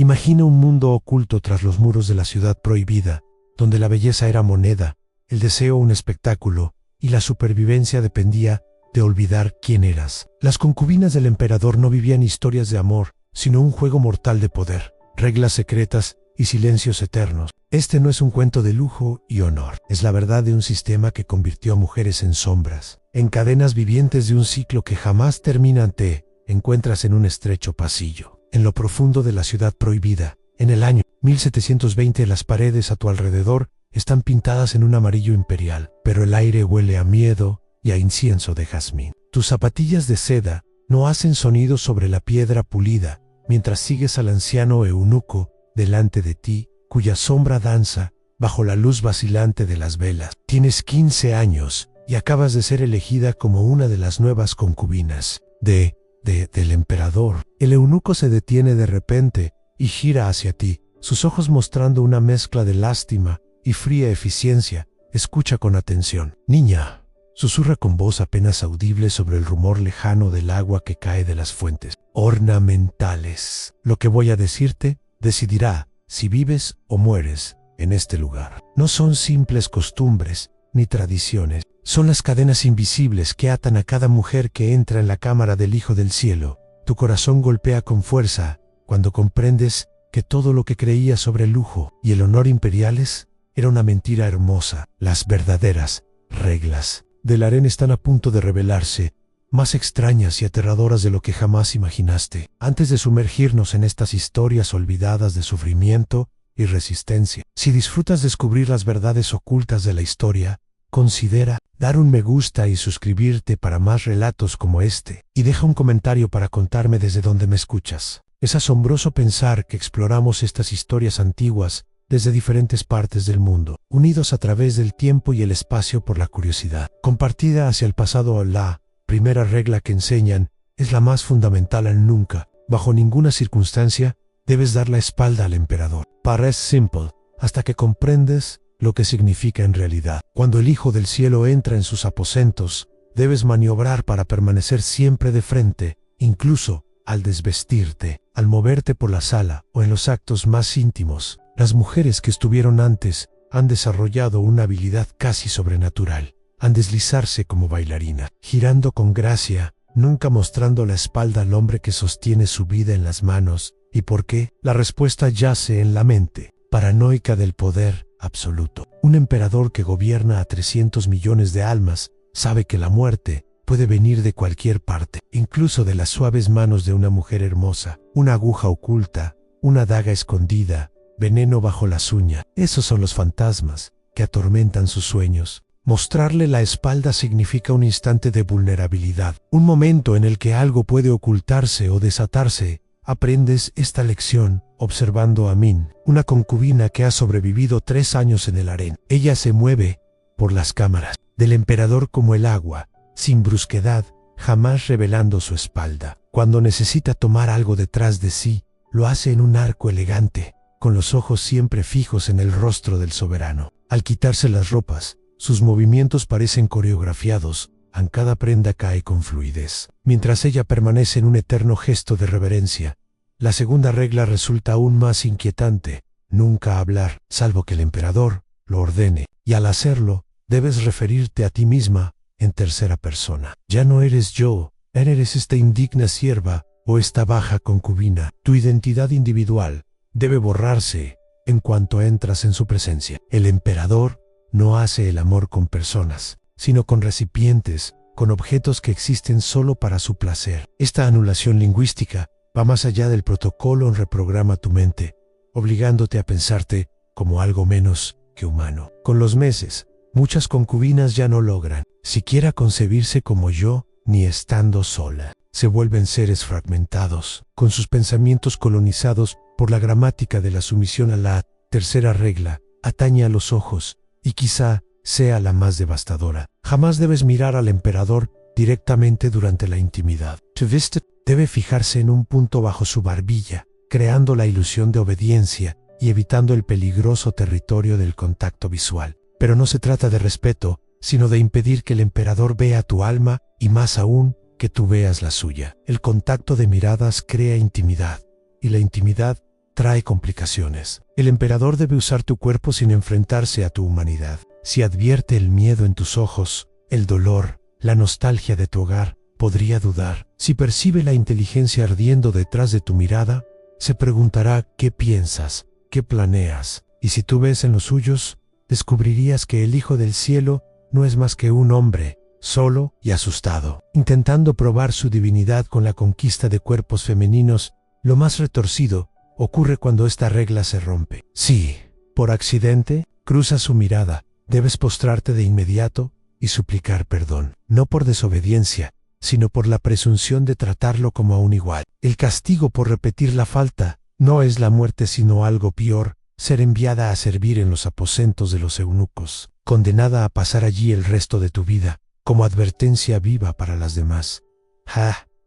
Imagina un mundo oculto tras los muros de la ciudad prohibida, donde la belleza era moneda, el deseo un espectáculo, y la supervivencia dependía de olvidar quién eras. Las concubinas del emperador no vivían historias de amor, sino un juego mortal de poder, reglas secretas y silencios eternos. Este no es un cuento de lujo y honor, es la verdad de un sistema que convirtió a mujeres en sombras, en cadenas vivientes de un ciclo que jamás termina. Te encuentras en un estrecho pasillo, en lo profundo de la ciudad prohibida. En el año 1720 las paredes a tu alrededor están pintadas en un amarillo imperial, pero el aire huele a miedo y a incienso de jazmín. Tus zapatillas de seda no hacen sonido sobre la piedra pulida, mientras sigues al anciano eunuco delante de ti, cuya sombra danza bajo la luz vacilante de las velas. Tienes 15 años y acabas de ser elegida como una de las nuevas concubinas del emperador. El eunuco se detiene de repente y gira hacia ti, sus ojos mostrando una mezcla de lástima y fría eficiencia. Escucha con atención. Niña, susurra con voz apenas audible sobre el rumor lejano del agua que cae de las fuentes ornamentales. Lo que voy a decirte decidirá si vives o mueres en este lugar. No son simples costumbres ni tradiciones, son las cadenas invisibles que atan a cada mujer que entra en la cámara del Hijo del Cielo. Tu corazón golpea con fuerza cuando comprendes que todo lo que creías sobre el lujo y el honor imperiales era una mentira hermosa. Las verdaderas reglas del harén están a punto de revelarse, más extrañas y aterradoras de lo que jamás imaginaste. Antes de sumergirnos en estas historias olvidadas de sufrimiento y resistencia, si disfrutas descubrir las verdades ocultas de la historia, considera dar un me gusta y suscribirte para más relatos como este, y deja un comentario para contarme desde dónde me escuchas. Es asombroso pensar que exploramos estas historias antiguas desde diferentes partes del mundo, unidos a través del tiempo y el espacio por la curiosidad, compartida hacia el pasado. La primera regla que enseñan es la más fundamental al nunca, bajo ninguna circunstancia, debes dar la espalda al emperador. Parece simple, hasta que comprendes lo que significa en realidad. Cuando el Hijo del Cielo entra en sus aposentos, debes maniobrar para permanecer siempre de frente, incluso al desvestirte, al moverte por la sala o en los actos más íntimos. Las mujeres que estuvieron antes han desarrollado una habilidad casi sobrenatural, han deslizarse como bailarina, girando con gracia, nunca mostrando la espalda al hombre que sostiene su vida en las manos. ¿Y por qué? La respuesta yace en la mente paranoica del poder absoluto. Un emperador que gobierna a 300 millones de almas sabe que la muerte puede venir de cualquier parte, incluso de las suaves manos de una mujer hermosa, una aguja oculta, una daga escondida, veneno bajo las uñas. Esos son los fantasmas que atormentan sus sueños. Mostrarle la espalda significa un instante de vulnerabilidad, un momento en el que algo puede ocultarse o desatarse. Aprendes esta lección observando a Min, una concubina que ha sobrevivido 3 años en el harén. Ella se mueve por las cámaras del emperador como el agua, sin brusquedad, jamás revelando su espalda. Cuando necesita tomar algo detrás de sí, lo hace en un arco elegante, con los ojos siempre fijos en el rostro del soberano. Al quitarse las ropas, sus movimientos parecen coreografiados, en cada prenda cae con fluidez, mientras ella permanece en un eterno gesto de reverencia. La segunda regla resulta aún más inquietante: nunca hablar, salvo que el emperador lo ordene, y al hacerlo, debes referirte a ti misma en tercera persona. Ya no eres yo, eres esta indigna sierva o esta baja concubina. Tu identidad individual debe borrarse en cuanto entras en su presencia. El emperador no hace el amor con personas, sino con recipientes, con objetos que existen solo para su placer. Esta anulación lingüística va más allá del protocolo. Reprograma tu mente, obligándote a pensarte como algo menos que humano. Con los meses, muchas concubinas ya no logran siquiera concebirse como yo, ni estando sola. Se vuelven seres fragmentados, con sus pensamientos colonizados por la gramática de la sumisión. A la tercera regla atañe a los ojos, y quizá sea la más devastadora. Jamás debes mirar al emperador directamente durante la intimidad. Tu vista debe fijarse en un punto bajo su barbilla, creando la ilusión de obediencia y evitando el peligroso territorio del contacto visual. Pero no se trata de respeto, sino de impedir que el emperador vea tu alma y más aún, que tú veas la suya. El contacto de miradas crea intimidad, y la intimidad trae complicaciones. El emperador debe usar tu cuerpo sin enfrentarse a tu humanidad. Si advierte el miedo en tus ojos, el dolor, la nostalgia de tu hogar, podría dudar. Si percibe la inteligencia ardiendo detrás de tu mirada, se preguntará qué piensas, qué planeas. Y si tú ves en los suyos, descubrirías que el Hijo del Cielo no es más que un hombre, solo y asustado, intentando probar su divinidad con la conquista de cuerpos femeninos. Lo más retorcido ocurre cuando esta regla se rompe. Si, por accidente, cruzas su mirada, debes postrarte de inmediato y suplicar perdón, no por desobediencia, sino por la presunción de tratarlo como a un igual. El castigo por repetir la falta no es la muerte, sino algo peor: ser enviada a servir en los aposentos de los eunucos, condenada a pasar allí el resto de tu vida, como advertencia viva para las demás.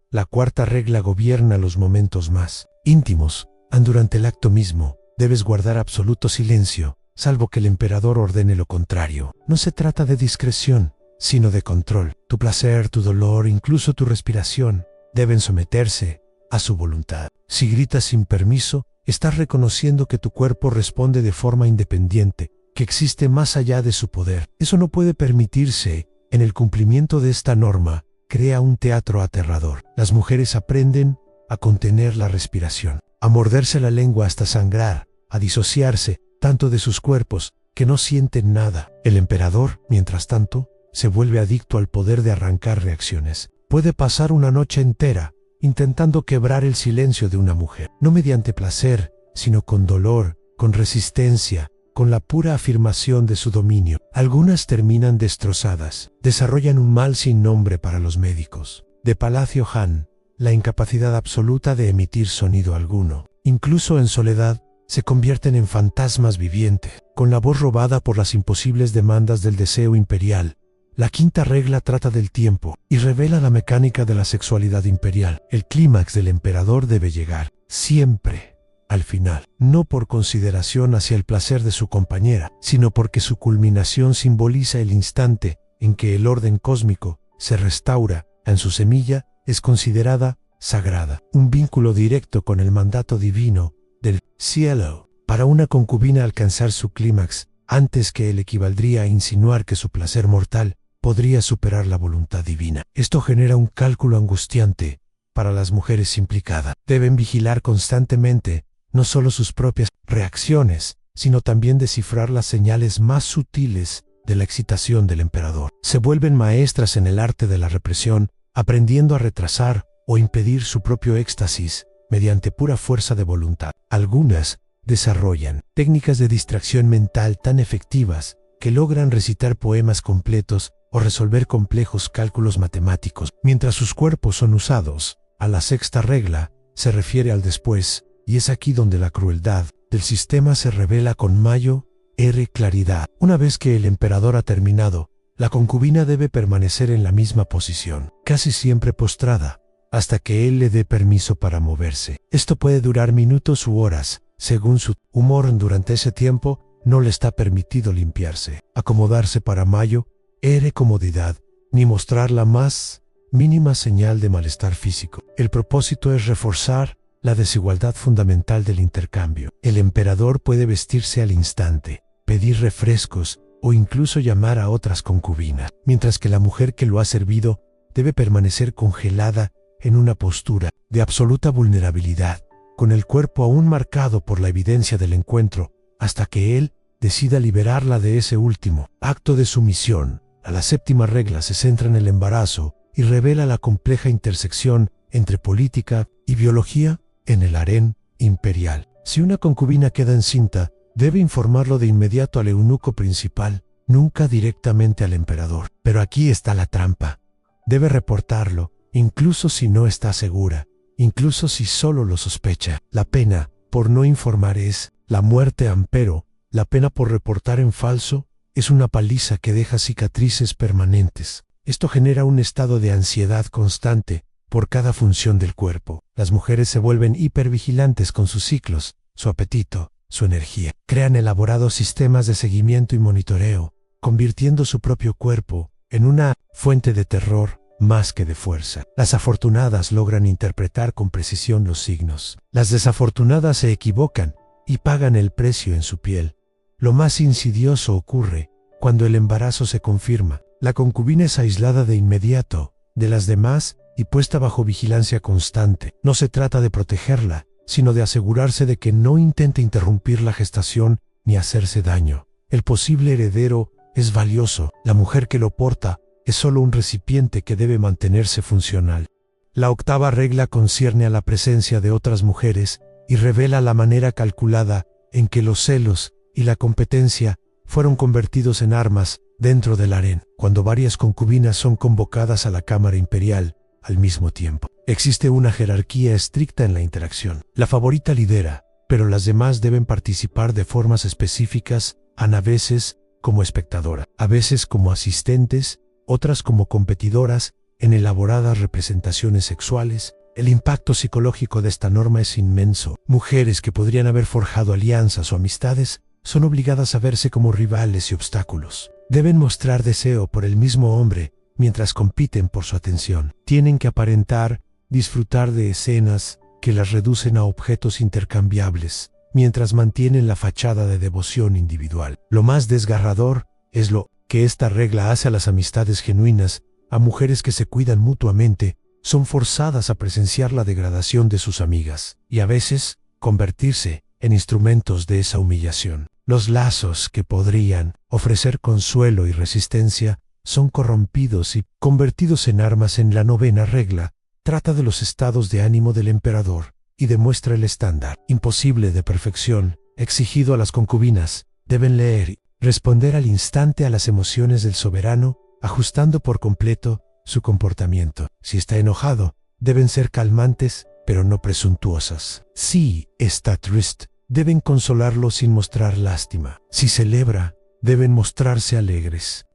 La cuarta regla gobierna los momentos más íntimos. Durante el acto mismo, debes guardar absoluto silencio, salvo que el emperador ordene lo contrario. No se trata de discreción, sino de control. Tu placer, tu dolor, incluso tu respiración, deben someterse a su voluntad. Si gritas sin permiso, estás reconociendo que tu cuerpo responde de forma independiente, que existe más allá de su poder. Eso no puede permitirse. En el cumplimiento de esta norma, crea un teatro aterrador. Las mujeres aprenden a contener la respiración, a morderse la lengua hasta sangrar, a disociarse tanto de sus cuerpos que no sienten nada. El emperador, mientras tanto, se vuelve adicto al poder de arrancar reacciones. Puede pasar una noche entera intentando quebrar el silencio de una mujer, no mediante placer, sino con dolor, con resistencia, con la pura afirmación de su dominio. Algunas terminan destrozadas, desarrollan un mal sin nombre para los médicos. De Palacio Han, la incapacidad absoluta de emitir sonido alguno. Incluso en soledad, se convierten en fantasmas vivientes, con la voz robada por las imposibles demandas del deseo imperial. La quinta regla trata del tiempo y revela la mecánica de la sexualidad imperial. El clímax del emperador debe llegar, siempre, al final, no por consideración hacia el placer de su compañera, sino porque su culminación simboliza el instante en que el orden cósmico se restaura. En su semilla es considerada sagrada, un vínculo directo con el mandato divino del cielo. Para una concubina alcanzar su clímax antes que él equivaldría a insinuar que su placer mortal podría superar la voluntad divina. Esto genera un cálculo angustiante para las mujeres implicadas. Deben vigilar constantemente no solo sus propias reacciones, sino también descifrar las señales más sutiles de la excitación del emperador. Se vuelven maestras en el arte de la represión, aprendiendo a retrasar o impedir su propio éxtasis mediante pura fuerza de voluntad. Algunas desarrollan técnicas de distracción mental tan efectivas que logran recitar poemas completos o resolver complejos cálculos matemáticos. Mientras sus cuerpos son usados, a la sexta regla se refiere al después, y es aquí donde la crueldad del sistema se revela con mayor claridad. Una vez que el emperador ha terminado, la concubina debe permanecer en la misma posición, casi siempre postrada, hasta que él le dé permiso para moverse. Esto puede durar minutos u horas, según su humor. Durante ese tiempo, no le está permitido limpiarse, acomodarse para mayor comodidad, ni mostrar la más mínima señal de malestar físico. El propósito es reforzar la desigualdad fundamental del intercambio. El emperador puede vestirse al instante, pedir refrescos o incluso llamar a otras concubinas, mientras que la mujer que lo ha servido debe permanecer congelada en una postura de absoluta vulnerabilidad, con el cuerpo aún marcado por la evidencia del encuentro, hasta que él decida liberarla de ese último acto de sumisión. A la séptima regla se centra en el embarazo y revela la compleja intersección entre política y biología en el harén imperial. Si una concubina queda encinta, debe informarlo de inmediato al eunuco principal, nunca directamente al emperador. Pero aquí está la trampa. Debe reportarlo, incluso si no está segura, incluso si solo lo sospecha. La pena por no informar es la muerte, pero la pena por reportar en falso es una paliza que deja cicatrices permanentes. Esto genera un estado de ansiedad constante por cada función del cuerpo. Las mujeres se vuelven hipervigilantes con sus ciclos, su apetito, su energía. Crean elaborados sistemas de seguimiento y monitoreo, convirtiendo su propio cuerpo en una fuente de terror más que de fuerza. Las afortunadas logran interpretar con precisión los signos. Las desafortunadas se equivocan y pagan el precio en su piel. Lo más insidioso ocurre cuando el embarazo se confirma. La concubina es aislada de inmediato de las demás y puesta bajo vigilancia constante. No se trata de protegerla, sino de asegurarse de que no intente interrumpir la gestación ni hacerse daño. El posible heredero es valioso. La mujer que lo porta es solo un recipiente que debe mantenerse funcional. La octava regla concierne a la presencia de otras mujeres y revela la manera calculada en que los celos y la competencia fueron convertidos en armas dentro del harén, cuando varias concubinas son convocadas a la cámara imperial al mismo tiempo. Existe una jerarquía estricta en la interacción. La favorita lidera, pero las demás deben participar de formas específicas, a veces como espectadora, a veces como asistentes, otras como competidoras en elaboradas representaciones sexuales. El impacto psicológico de esta norma es inmenso. Mujeres que podrían haber forjado alianzas o amistades son obligadas a verse como rivales y obstáculos. Deben mostrar deseo por el mismo hombre mientras compiten por su atención. Tienen que aparentar disfrutar de escenas que las reducen a objetos intercambiables, mientras mantienen la fachada de devoción individual. Lo más desgarrador es lo que esta regla hace a las amistades genuinas. A mujeres que se cuidan mutuamente son forzadas a presenciar la degradación de sus amigas y a veces convertirse en instrumentos de esa humillación. Los lazos que podrían ofrecer consuelo y resistencia son corrompidos y convertidos en armas. En la novena regla trata de los estados de ánimo del emperador y demuestra el estándar imposible de perfección exigido a las concubinas. Deben leer y responder al instante a las emociones del soberano, ajustando por completo su comportamiento. Si está enojado, deben ser calmantes, pero no presuntuosas. Si está triste, deben consolarlo sin mostrar lástima. Si celebra, deben mostrarse alegres.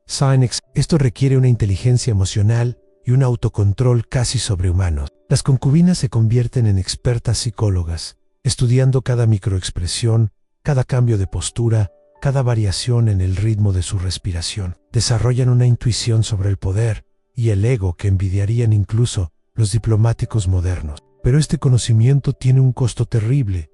Esto requiere una inteligencia emocional y un autocontrol casi sobrehumanos. Las concubinas se convierten en expertas psicólogas, estudiando cada microexpresión, cada cambio de postura, cada variación en el ritmo de su respiración. Desarrollan una intuición sobre el poder y el ego que envidiarían incluso los diplomáticos modernos. Pero este conocimiento tiene un costo terrible.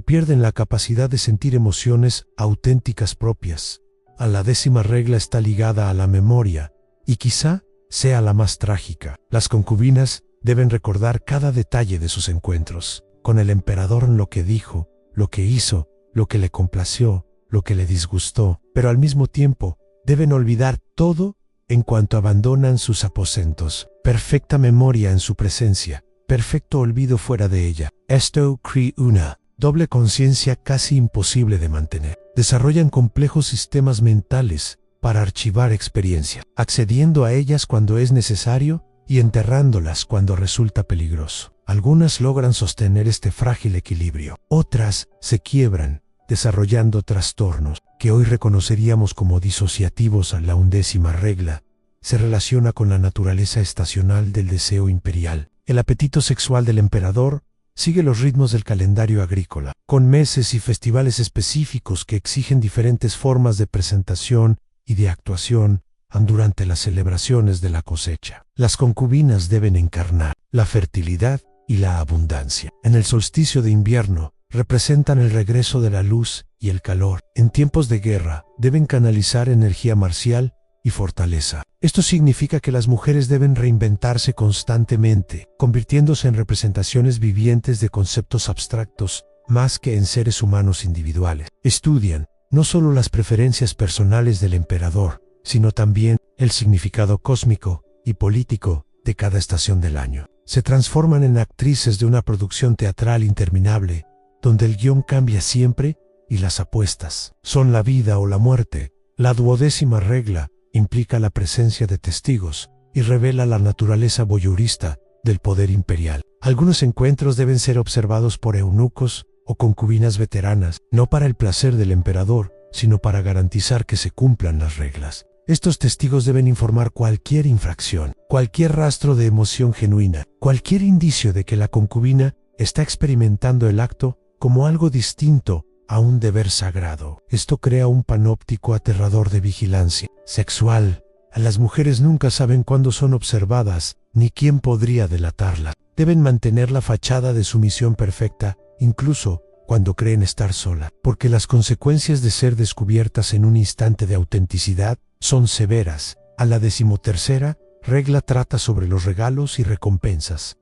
Pierden la capacidad de sentir emociones auténticas propias. A la 10ª regla está ligada a la memoria, y quizá sea la más trágica. Las concubinas deben recordar cada detalle de sus encuentros con el emperador, lo que dijo, lo que hizo, lo que le complació, lo que le disgustó, pero al mismo tiempo deben olvidar todo en cuanto abandonan sus aposentos. Perfecta memoria en su presencia, perfecto olvido fuera de ella. Esto crea una doble conciencia casi imposible de mantener. Desarrollan complejos sistemas mentales para archivar experiencia, accediendo a ellas cuando es necesario y enterrándolas cuando resulta peligroso. Algunas logran sostener este frágil equilibrio, otras se quiebran, desarrollando trastornos que hoy reconoceríamos como disociativos. A la 11ª regla se relaciona con la naturaleza estacional del deseo imperial. El apetito sexual del emperador sigue los ritmos del calendario agrícola, con meses y festivales específicos que exigen diferentes formas de presentación y de actuación durante las celebraciones de la cosecha. Las concubinas deben encarnar la fertilidad y la abundancia. En el solsticio de invierno, representan el regreso de la luz y el calor. En tiempos de guerra, deben canalizar energía marcial y fortaleza. Esto significa que las mujeres deben reinventarse constantemente, convirtiéndose en representaciones vivientes de conceptos abstractos, más que en seres humanos individuales. Estudian no solo las preferencias personales del emperador, sino también el significado cósmico y político de cada estación del año. Se transforman en actrices de una producción teatral interminable, donde el guión cambia siempre y las apuestas son la vida o la muerte. La 12ª regla implica la presencia de testigos y revela la naturaleza voyeurista del poder imperial. Algunos encuentros deben ser observados por eunucos o concubinas veteranas, no para el placer del emperador, sino para garantizar que se cumplan las reglas. Estos testigos deben informar cualquier infracción, cualquier rastro de emoción genuina, cualquier indicio de que la concubina está experimentando el acto como algo distinto a un deber sagrado. Esto crea un panóptico aterrador de vigilancia sexual, Las mujeres nunca saben cuándo son observadas, ni quién podría delatarlas. Deben mantener la fachada de sumisión perfecta, incluso cuando creen estar sola, porque las consecuencias de ser descubiertas en un instante de autenticidad son severas. A la 13ª regla trata sobre los regalos y recompensas.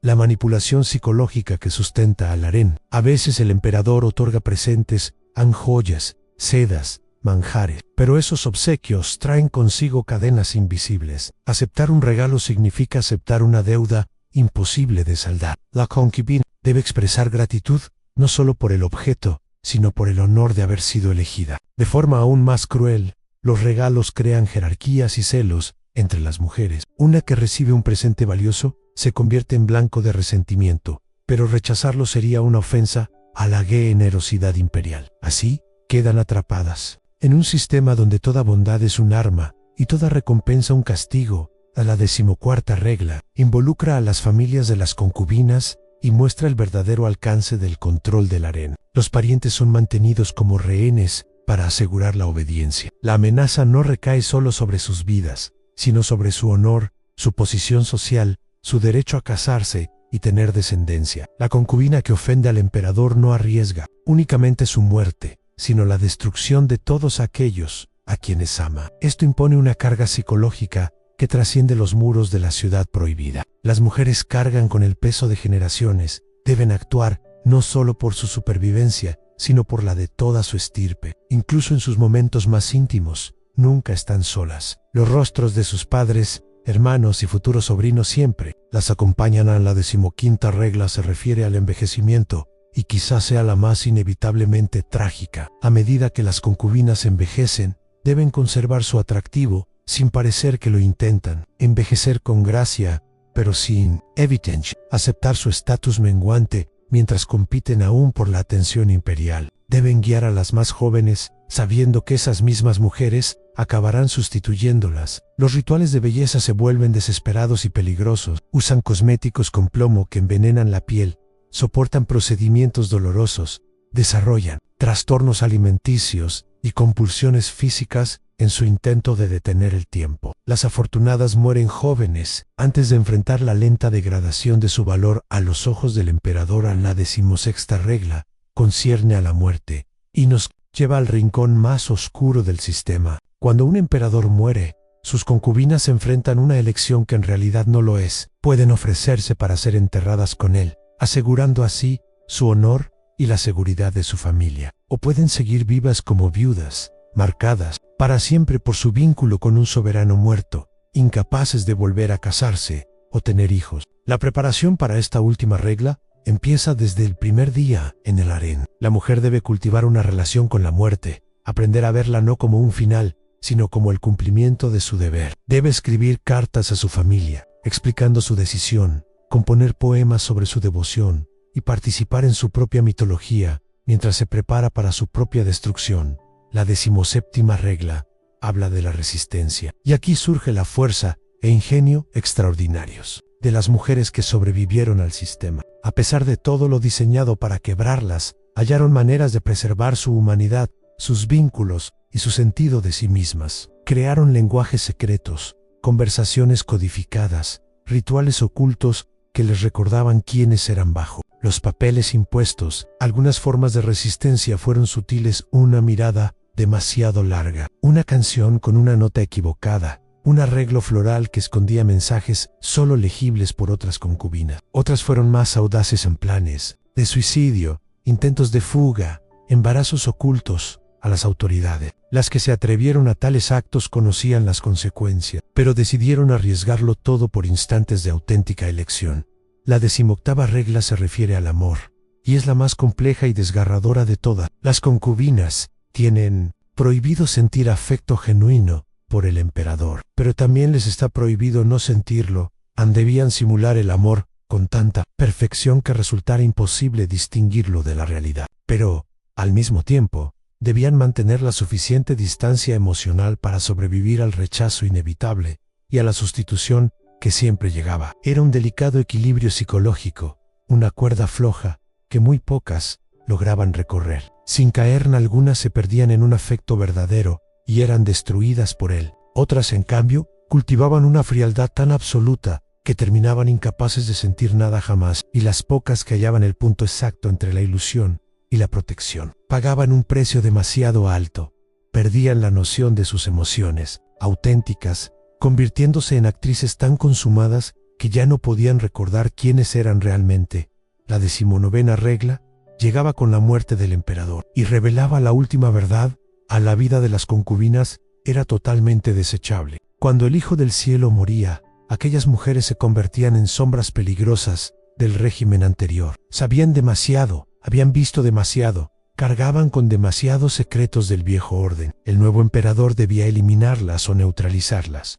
La manipulación psicológica que sustenta al harén. A veces el emperador otorga presentes, joyas, sedas, manjares, pero esos obsequios traen consigo cadenas invisibles. Aceptar un regalo significa aceptar una deuda imposible de saldar. La concubina debe expresar gratitud no solo por el objeto, sino por el honor de haber sido elegida. De forma aún más cruel, los regalos crean jerarquías y celos entre las mujeres. Una que recibe un presente valioso se convierte en blanco de resentimiento, pero rechazarlo sería una ofensa a la generosidad imperial. Así, quedan atrapadas en un sistema donde toda bondad es un arma y toda recompensa un castigo. A la 14ª regla involucra a las familias de las concubinas y muestra el verdadero alcance del control del harén. Los parientes son mantenidos como rehenes para asegurar la obediencia. La amenaza no recae solo sobre sus vidas, sino sobre su honor, su posición social, su derecho a casarse y tener descendencia. La concubina que ofende al emperador no arriesga únicamente su muerte, sino la destrucción de todos aquellos a quienes ama. Esto impone una carga psicológica que trasciende los muros de la ciudad prohibida. Las mujeres cargan con el peso de generaciones, deben actuar no solo por su supervivencia, sino por la de toda su estirpe. Incluso en sus momentos más íntimos, nunca están solas. Los rostros de sus padres, hermanos y futuros sobrinos siempre las acompañan. A la 15ª regla se refiere al envejecimiento, y quizás sea la más inevitablemente trágica. A medida que las concubinas envejecen, deben conservar su atractivo, sin parecer que lo intentan. Envejecer con gracia, pero sin evidencia. Aceptar su estatus menguante, mientras compiten aún por la atención imperial. Deben guiar a las más jóvenes, sabiendo que esas mismas mujeres acabarán sustituyéndolas. Los rituales de belleza se vuelven desesperados y peligrosos. Usan cosméticos con plomo que envenenan la piel, soportan procedimientos dolorosos, desarrollan trastornos alimenticios y compulsiones físicas en su intento de detener el tiempo. Las afortunadas mueren jóvenes antes de enfrentar la lenta degradación de su valor a los ojos del emperador. A la 16ª regla concierne a la muerte y nos lleva al rincón más oscuro del sistema. Cuando un emperador muere, sus concubinas se enfrentan a una elección que en realidad no lo es. Pueden ofrecerse para ser enterradas con él, asegurando así su honor y la seguridad de su familia. O pueden seguir vivas como viudas, marcadas para siempre por su vínculo con un soberano muerto, incapaces de volver a casarse o tener hijos. La preparación para esta última regla empieza desde el primer día en el harén. La mujer debe cultivar una relación con la muerte, aprender a verla no como un final, sino como el cumplimiento de su deber. Debe escribir cartas a su familia, explicando su decisión, componer poemas sobre su devoción y participar en su propia mitología mientras se prepara para su propia destrucción. La 17ª regla habla de la resistencia. Y aquí surge la fuerza e ingenio extraordinarios de las mujeres que sobrevivieron al sistema. A pesar de todo lo diseñado para quebrarlas, hallaron maneras de preservar su humanidad, sus vínculos y su sentido de sí mismas. Crearon lenguajes secretos, conversaciones codificadas, rituales ocultos que les recordaban quiénes eran bajo los papeles impuestos. Algunas formas de resistencia fueron sutiles: una mirada demasiado larga, una canción con una nota equivocada, un arreglo floral que escondía mensajes solo legibles por otras concubinas. Otras fueron más audaces en planes de suicidio, intentos de fuga, embarazos ocultos a las autoridades. Las que se atrevieron a tales actos conocían las consecuencias, pero decidieron arriesgarlo todo por instantes de auténtica elección. La 18ª regla se refiere al amor, y es la más compleja y desgarradora de todas. Las concubinas tienen prohibido sentir afecto genuino por el emperador, pero también les está prohibido no sentirlo. Debían simular el amor con tanta perfección que resultara imposible distinguirlo de la realidad. Pero, al mismo tiempo, debían mantener la suficiente distancia emocional para sobrevivir al rechazo inevitable y a la sustitución que siempre llegaba. Era un delicado equilibrio psicológico, una cuerda floja que muy pocas lograban recorrer. Sin caer, algunas se perdían en un afecto verdadero y eran destruidas por él. Otras, en cambio, cultivaban una frialdad tan absoluta que terminaban incapaces de sentir nada jamás, y las pocas que hallaban el punto exacto entre la ilusión y la protección pagaban un precio demasiado alto, perdían la noción de sus emociones auténticas, convirtiéndose en actrices tan consumadas que ya no podían recordar quiénes eran realmente. La 19ª regla llegaba con la muerte del emperador y revelaba la última verdad: a la vida de las concubinas era totalmente desechable. Cuando el Hijo del Cielo moría, aquellas mujeres se convertían en sombras peligrosas del régimen anterior. Sabían demasiado, habían visto demasiado, cargaban con demasiados secretos del viejo orden. El nuevo emperador debía eliminarlas o neutralizarlas.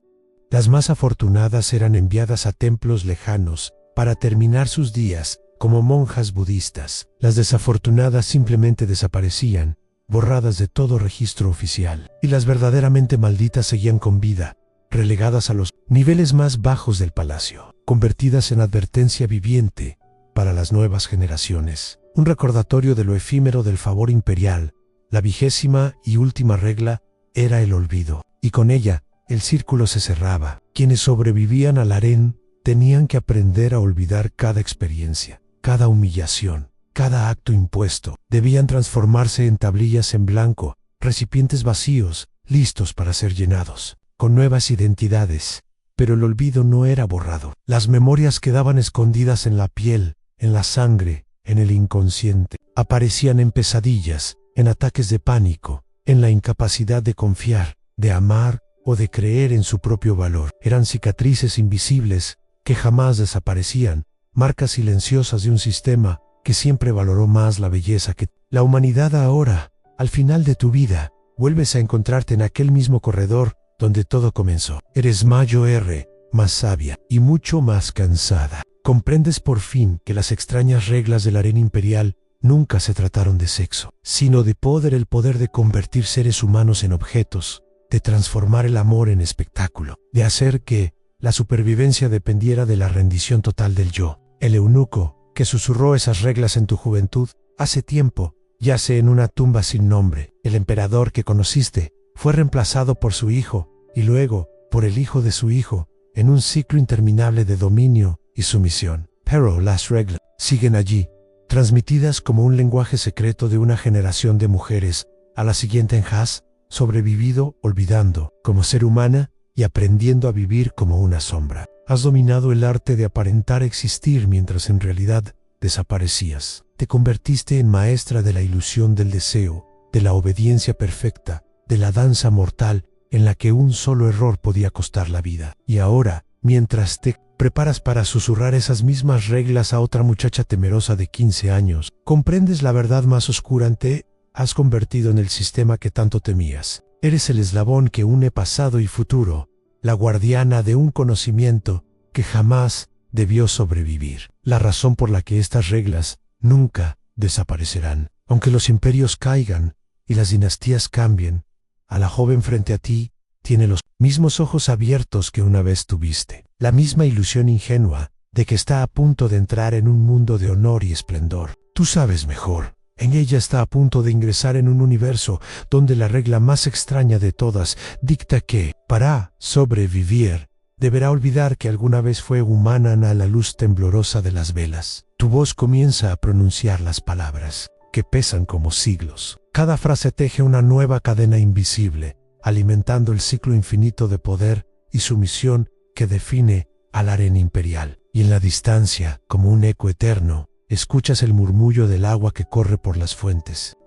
Las más afortunadas eran enviadas a templos lejanos para terminar sus días como monjas budistas. Las desafortunadas simplemente desaparecían, borradas de todo registro oficial. Y las verdaderamente malditas seguían con vida, relegadas a los niveles más bajos del palacio, convertidas en advertencia viviente para las nuevas generaciones. Un recordatorio de lo efímero del favor imperial. La 20ª y última regla era el olvido, y con ella el círculo se cerraba. Quienes sobrevivían al harén tenían que aprender a olvidar cada experiencia, cada humillación, cada acto impuesto. Debían transformarse en tablillas en blanco, recipientes vacíos, listos para ser llenados con nuevas identidades. Pero el olvido no era borrado. Las memorias quedaban escondidas en la piel, en la sangre, en el inconsciente. Aparecían en pesadillas, en ataques de pánico, en la incapacidad de confiar, de amar o de creer en su propio valor. Eran cicatrices invisibles que jamás desaparecían, marcas silenciosas de un sistema que siempre valoró más la belleza que la humanidad. Ahora, al final de tu vida, vuelves a encontrarte en aquel mismo corredor donde todo comenzó. Eres más sabia y mucho más cansada. Comprendes por fin que las extrañas reglas del harén imperial nunca se trataron de sexo, sino de poder, el poder de convertir seres humanos en objetos, de transformar el amor en espectáculo, de hacer que la supervivencia dependiera de la rendición total del yo. El eunuco que susurró esas reglas en tu juventud hace tiempo yace en una tumba sin nombre. El emperador que conociste fue reemplazado por su hijo y luego por el hijo de su hijo, en un ciclo interminable de dominio y sumisión. Pero las reglas siguen allí, transmitidas como un lenguaje secreto de una generación de mujeres a la siguiente. Has sobrevivido olvidando como ser humana y aprendiendo a vivir como una sombra. Has dominado el arte de aparentar existir mientras en realidad desaparecías. Te convertiste en maestra de la ilusión del deseo, de la obediencia perfecta, de la danza mortal en la que un solo error podía costar la vida. Y ahora, mientras te preparas para susurrar esas mismas reglas a otra muchacha temerosa de 15 años, comprendes la verdad más oscura. Te has convertido en el sistema que tanto temías. Eres el eslabón que une pasado y futuro, la guardiana de un conocimiento que jamás debió sobrevivir. La razón por la que estas reglas nunca desaparecerán. Aunque los imperios caigan y las dinastías cambien, a la joven frente a ti tiene los mismos ojos abiertos que una vez tuviste, la misma ilusión ingenua de que está a punto de entrar en un mundo de honor y esplendor. Tú sabes mejor. En ella está a punto de ingresar en un universo donde la regla más extraña de todas dicta que, para sobrevivir, deberá olvidar que alguna vez fue humana a la luz temblorosa de las velas. Tu voz comienza a pronunciar las palabras, que pesan como siglos. Cada frase teje una nueva cadena invisible, alimentando el ciclo infinito de poder y sumisión que define al harén imperial. Y en la distancia, como un eco eterno, escuchas el murmullo del agua que corre por las fuentes.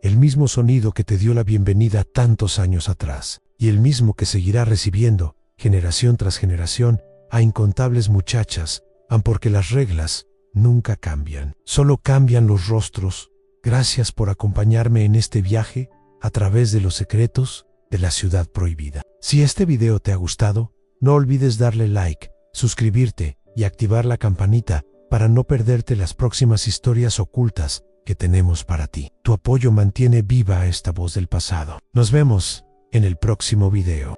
El mismo sonido que te dio la bienvenida tantos años atrás, y el mismo que seguirá recibiendo, generación tras generación, a incontables muchachas, porque las reglas nunca cambian. Solo cambian los rostros. Gracias por acompañarme en este viaje a través de los secretos de la ciudad prohibida. Si este video te ha gustado, no olvides darle like, suscribirte y activar la campanita para no perderte las próximas historias ocultas que tenemos para ti. Tu apoyo mantiene viva esta voz del pasado. Nos vemos en el próximo video.